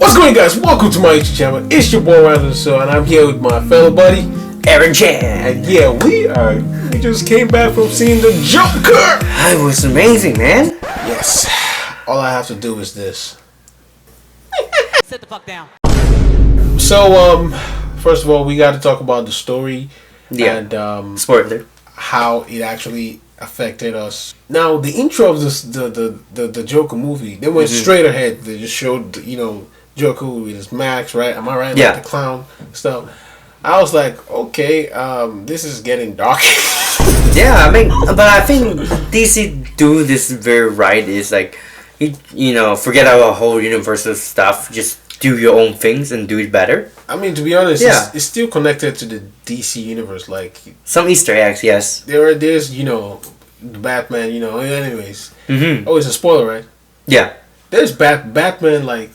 What's going on, guys? Welcome to my YouTube channel. It's your boy Randall, and I'm here with my fellow buddy Aaron Chan. And yeah, we just came back from seeing the Joker. It was amazing, man. Yes. All I have to do is this. Sit the fuck down. So first of all, we got to talk about the story. Yeah. And spoiler. How it actually affected us. Now, the intro of this the Joker movie, they went straight ahead. They just showed, Joker with his mask, right? Am I right? Yeah. Like the clown stuff. I was like, okay, this is getting dark. Yeah, I mean, but I think DC do this very right. Is like, forget about whole universal stuff. Just do your own things and do it better. I mean, to be honest, Yeah. it's still connected to the DC universe. Like, Some Easter eggs, yes. there's the Batman. Anyways. Oh, it's a spoiler, right? Yeah. There's Batman, like,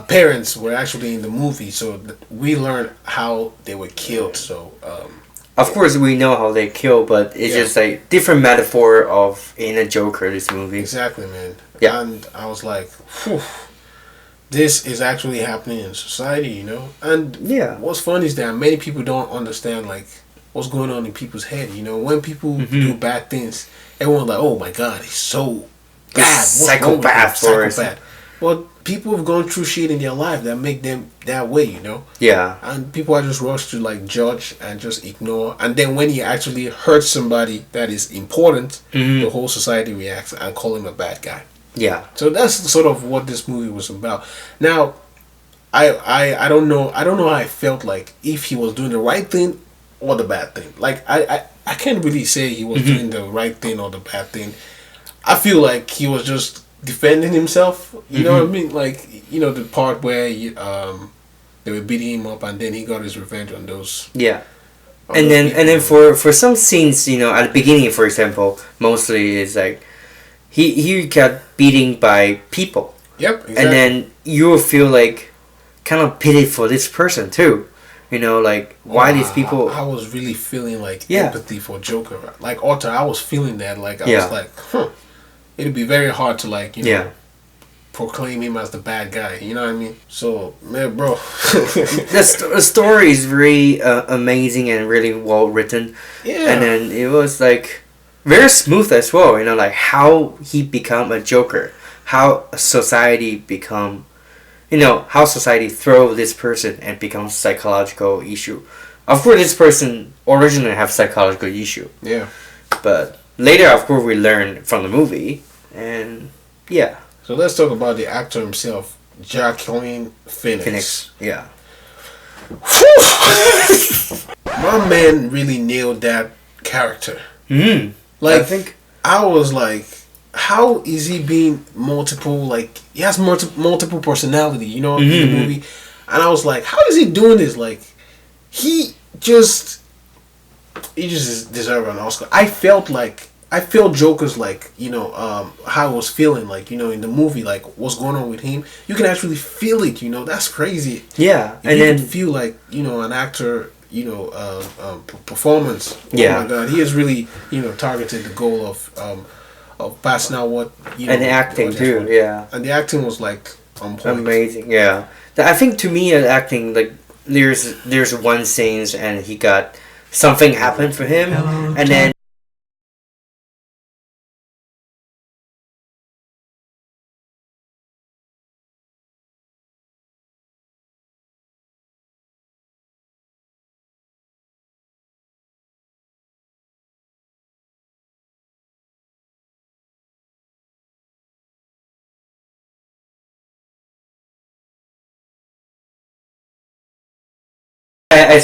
parents were actually in the movie, so we learned how they were killed, so, Of course, we know how they kill, but it's Yeah. just like different metaphor of in a Joker this movie. exactly, man. Yeah. And I was like, whew, this is actually happening in society, And Yeah. what's funny is that many people don't understand, like, what's going on in people's head, When people do bad things, everyone's like, oh my God, he's so bad. What's wrong with him? Psychopath or Psychopath. Well, people have gone through shit in their life that make them that way, Yeah. And people are just rushed to like judge and just ignore. And then when he actually hurts somebody that is important, the whole society reacts and call him a bad guy. Yeah. So that's sort of what this movie was about. Now, I don't know how I felt like if he was doing the right thing or the bad thing. Like I can't really say he was doing the right thing or the bad thing. I feel like he was just defending himself. You know what I mean? Like, the part where they were beating him up and then he got his revenge on those. Yeah. on And those then people. for some scenes, at the beginning, for example, mostly is like he got beaten by people, Yep, exactly. and then you will feel like kind of pity for this person too. Like why these people. I was really feeling like Yeah. empathy for Joker. Like Arthur, I was feeling that. Like I Yeah. was like, it'd be very hard to like, Yeah. proclaim him as the bad guy. You know what I mean? So, man, bro. The story is really amazing and really well written, Yeah. and then it was like very smooth as well. Like how he become a Joker, how society become. How society throw this person and becomes psychological issue. Of course, this person originally have psychological issue, Yeah. but later, of course, we learn from the movie, and yeah, So let's talk about the actor himself, Joaquin Phoenix. yeah, My man really nailed that character. I think I was like, how is he being multiple? Like, he has multiple personality, in the movie. And I was like, how is he doing this? Like, he just deserved an Oscar. I felt Joker's like, how I was feeling, like, in the movie, like, what's going on with him. You can actually feel it, that's crazy. yeah, If and you then can feel like, an actor, performance. Yeah. Oh my God, he has really, targeted the goal of passing out what, and the acting what- too, yeah, And the acting was like on point. amazing, yeah. I think to me, acting like there's one scenes and he got something happened for him, and then. I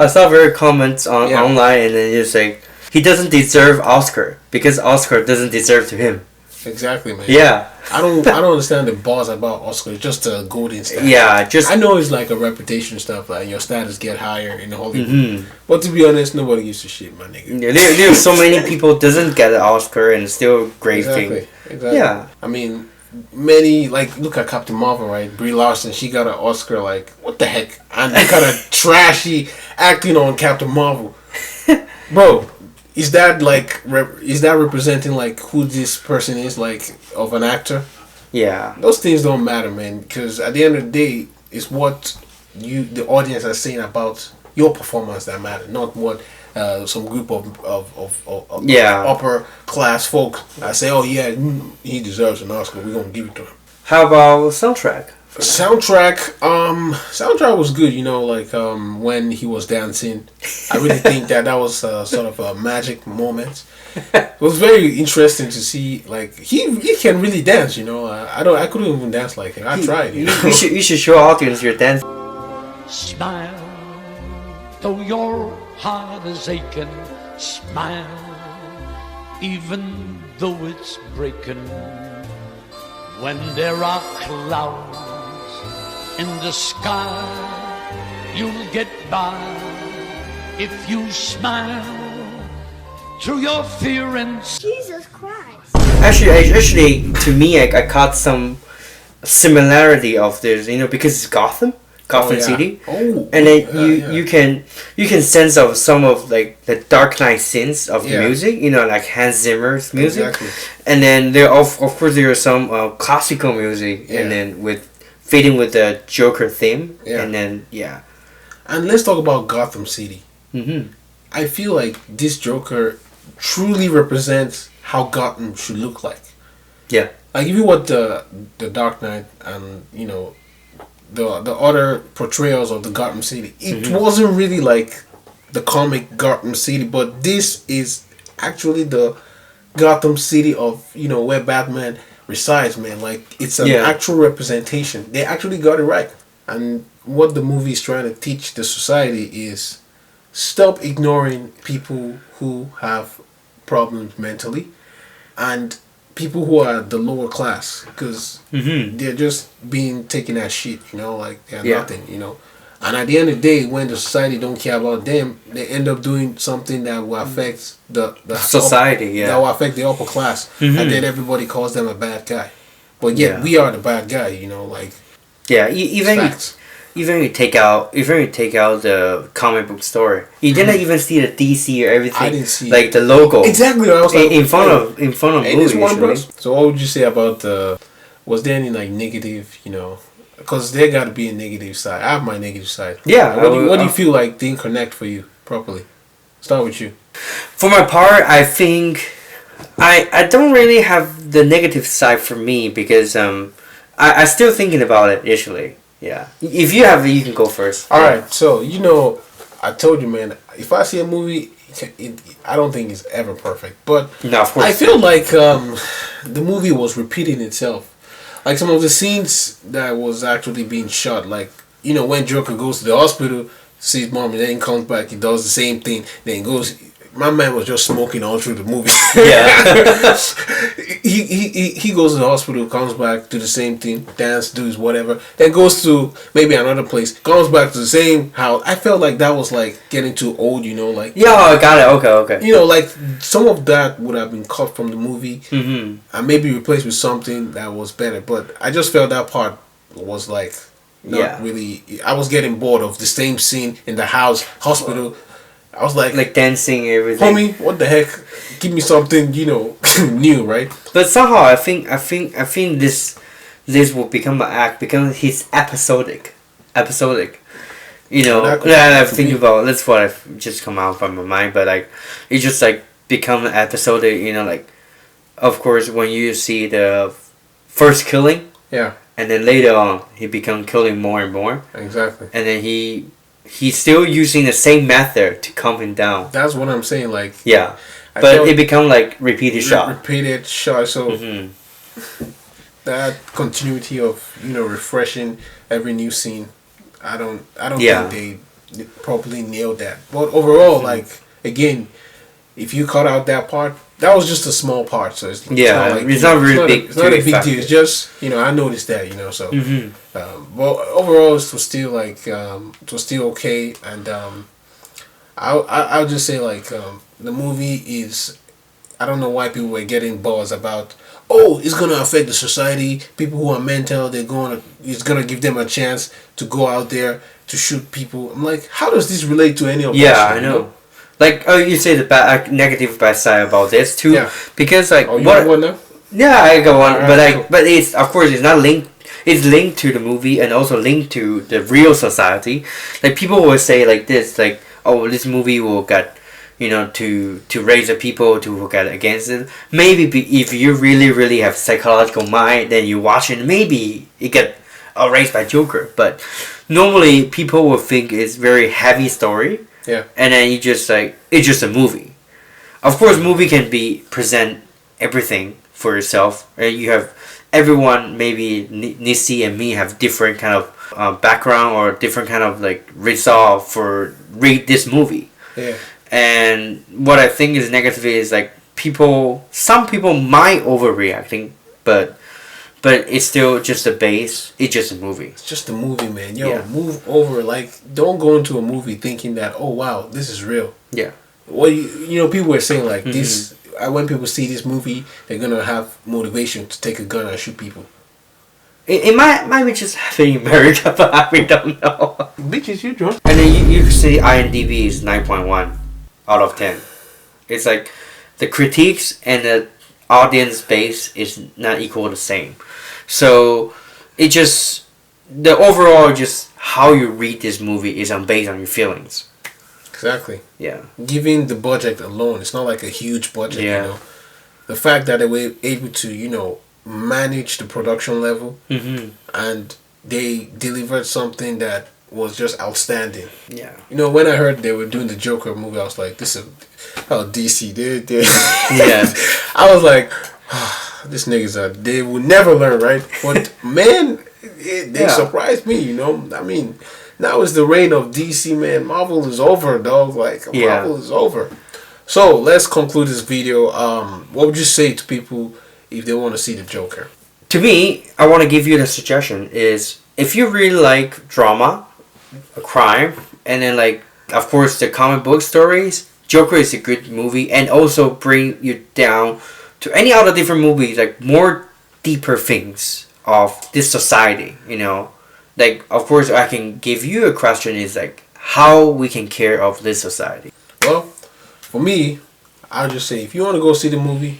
saw very comments Yeah. online, and then it's like he doesn't deserve Oscar because Oscar doesn't deserve to him. Exactly, man. Yeah, I don't understand the buzz about Oscar. It's just a golden status. yeah, just I know it's like a reputation stuff, like your status get higher in Hollywood. But to be honest, nobody gives a shit, my nigga. yeah, there's so many people doesn't get an Oscar and still great Exactly. thing. Exactly. Yeah. I mean, many, like, look at Captain Marvel, right? Brie Larson, she got an Oscar, like, what the heck? And look at her trashy acting on Captain Marvel. Bro, is that, like, is that representing, like, who this person is, like, of an actor? Yeah. Those things don't matter, man. Because at the end of the day, it's what the audience, are saying about your performance that matter, not what some group of Yeah. upper class folk. I say, oh yeah, he deserves an Oscar. We're gonna give it to him. How about soundtrack? Soundtrack was good. Like when he was dancing, I really think that was sort of a magic moment. It was very interesting to see. Like he can really dance. I couldn't even dance like him. I tried. You should show audience your dance. Smile, though your heart is aching. Smile, even though it's breaking. When there are clouds in the sky, you'll get by if you smile through your fear and Jesus Christ. Actually, to me, I caught some similarity of this, because it's Gotham yeah. City. Oh, and then yeah. you can sense of some of like the Dark Knight scenes of Yeah. music, like Hans Zimmer's music. Exactly. And then there of course there are some classical music, Yeah. and then fitting with the Joker theme, Yeah. and then yeah. And let's talk about Gotham City. Mm-hmm. I feel like this Joker truly represents how Gotham should look like. Yeah. Like if you watch the Dark Knight and the other portrayals of the Gotham City, it wasn't really like the comic Gotham City, but this is actually the Gotham City of where Batman resides, man. Like it's an actual representation. They actually got it right. And what the movie is trying to teach the society is stop ignoring people who have problems mentally and people who are the lower class, because they're just being taken as shit, like they're nothing, And at the end of the day, when the society don't care about them, they end up doing something that will affect the society, that will affect the upper class, and then everybody calls them a bad guy. But yet we are the bad guy, like. Yeah, Facts. even you take out the comic book story, you didn't even see the DC or everything. I didn't see like the logo Exactly. I was like, in front of movie usually. So what would you say about was there any like negative, because there got to be a negative side. I have my negative side. Yeah. What do you feel like didn't connect for you properly? Start with you. For my part, I think I don't really have the negative side for me, because I still thinking about it initially. Yeah. If you have it, you can go first. All right. So I told you, man. If I see a movie, I don't think it's ever perfect, but No, of course. I feel like the movie was repeating itself. Like some of the scenes that was actually being shot, like when Joker goes to the hospital, sees mom, and then comes back, he does the same thing, then goes. My man was just smoking all through the movie. Yeah. he goes to the hospital, comes back, do the same thing, dance, do his whatever, then goes to maybe another place, comes back to the same house. I felt like that was like getting too old, like. Yeah, I got it. Okay. Like some of that would have been cut from the movie and maybe replaced with something that was better. But I just felt that part was like not really. I was getting bored of the same scene in the hospital. I was like dancing and everything. Homie, what the heck? Give me something, new, right? But somehow I think this will become an act because he's episodic. I think about that's what I've just come out from my mind, but like it just like become episodic. Like of course when you see the first killing, and then later on he become killing more and more. Exactly. And then he's still using the same method to calm him down. That's what I'm saying. Like but it become like repeated shot. Repeated shot. So that continuity of refreshing every new scene, I don't think they properly nailed that. But overall, like again, if you cut out that part, that was just a small part. So it's not really big. It's not a big deal. It's just I noticed that so. Well, overall, it was still like it was still okay, and I'll just say like the movie is. I don't know why people were getting buzzed about. Oh, it's gonna affect the society. People who are mental, it's gonna give them a chance to go out there to shoot people. I'm like, how does this relate to any of us? Yeah, I know. Like, you say the negative bad side about this too, because like what now? Yeah, I go on, Alright, but cool. but it's of course it's not linked. It's linked to the movie and also linked to the real society. Like people will say like this, like oh this movie will get, to raise the people to get against it. Maybe if you really have psychological mind, then you watch it. Maybe it get erased by Joker. But normally people will think it's very heavy story. Yeah. And then you just like it's just a movie. Of course, movie can be present everything for yourself. You have everyone, maybe Nissi and me have different kind of background or different kind of like resolve for read this movie. Yeah. And what I think is negative is like some people might overreacting, but it's still just a base. It's just a movie. It's just a movie, man. Yo, Yeah. move over. Like, don't go into a movie thinking that, oh wow, this is real. Yeah. Well, people were saying like this. When people see this movie, they're gonna have motivation to take a gun and shoot people. It might be just happening in America, but we don't know. Bitches, you drunk? And then you see IMDb is 9.1 out of 10. It's like the critiques and the audience base is not equal the same. So it just the overall just how you read this movie is based on your feelings. Exactly. Yeah. Given the budget alone, it's not like a huge budget. Yeah. The fact that they were able to manage the production level and they delivered something that was just outstanding. Yeah. When I heard they were doing the Joker movie, I was like, this is DC. They Yeah. I was like, these niggas they will never learn, right? But man, they surprised me. I mean, now is the reign of DC, man. Marvel is over, dog. Like Marvel is over. So let's conclude this video. What would you say to people if they want to see the Joker? To me, I want to give you the suggestion is if you really like drama, a crime, and then like of course the comic book stories, Joker is a good movie, and also bring you down to any other different movies, like more deeper things of this society. Like of course I can give you a question is like how we can care of this society. Well, for me, I'll just say if you want to go see the movie,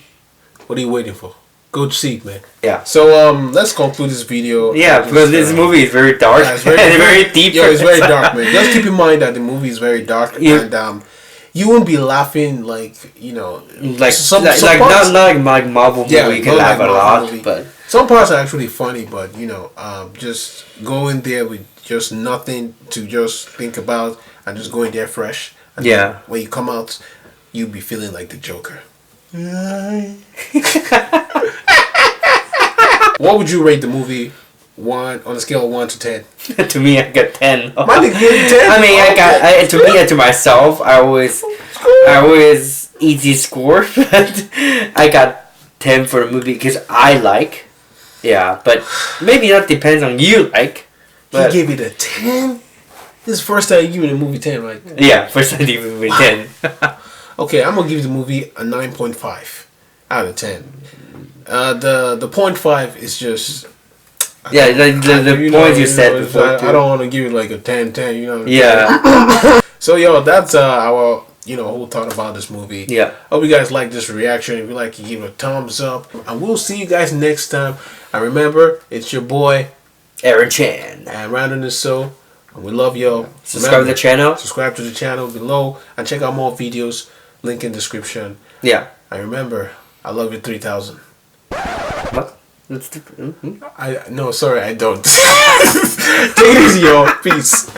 what are you waiting for? Go to see it, man. Yeah. So let's conclude this video. Yeah, because this movie is very dark Yeah, it's and very deep. Yeah, it's very dark, man. Just keep in mind that the movie is very dark, and you won't be laughing like like parts, not like Marvel movie. You can not laugh like a Marvel lot, movie. but some parts are actually funny. But just go in there with just nothing to just think about, and just go in there fresh. And then when you come out, you'll be feeling like the Joker. What would you rate the movie on a scale of 1 to 10? to me, I got 10. My nigga gave you 10? I mean, to me and to myself, I always easy score, but I got 10 for the movie because I like. Yeah, but maybe that depends on you like. He gave it a 10? This is the first time you give it a movie 10, right? Yeah, first time you give it 10. Okay, I'm gonna give the movie a 9.5 out of 10. The 0.5 is just yeah, the points you said before. I don't want to give it like a 10, you know. Yeah. So that's our whole thought about this movie. Yeah. Hope you guys like this reaction. If you like, you give it a thumbs up, and we'll see you guys next time. And remember, it's your boy Aaron Chan. and Random the Soul, and we love y'all. Subscribe to the channel. Subscribe to the channel below and check out more videos. Link in description. Yeah. And remember, I love you 3000. What? No, sorry, I don't. Take it easy, y'all. Peace.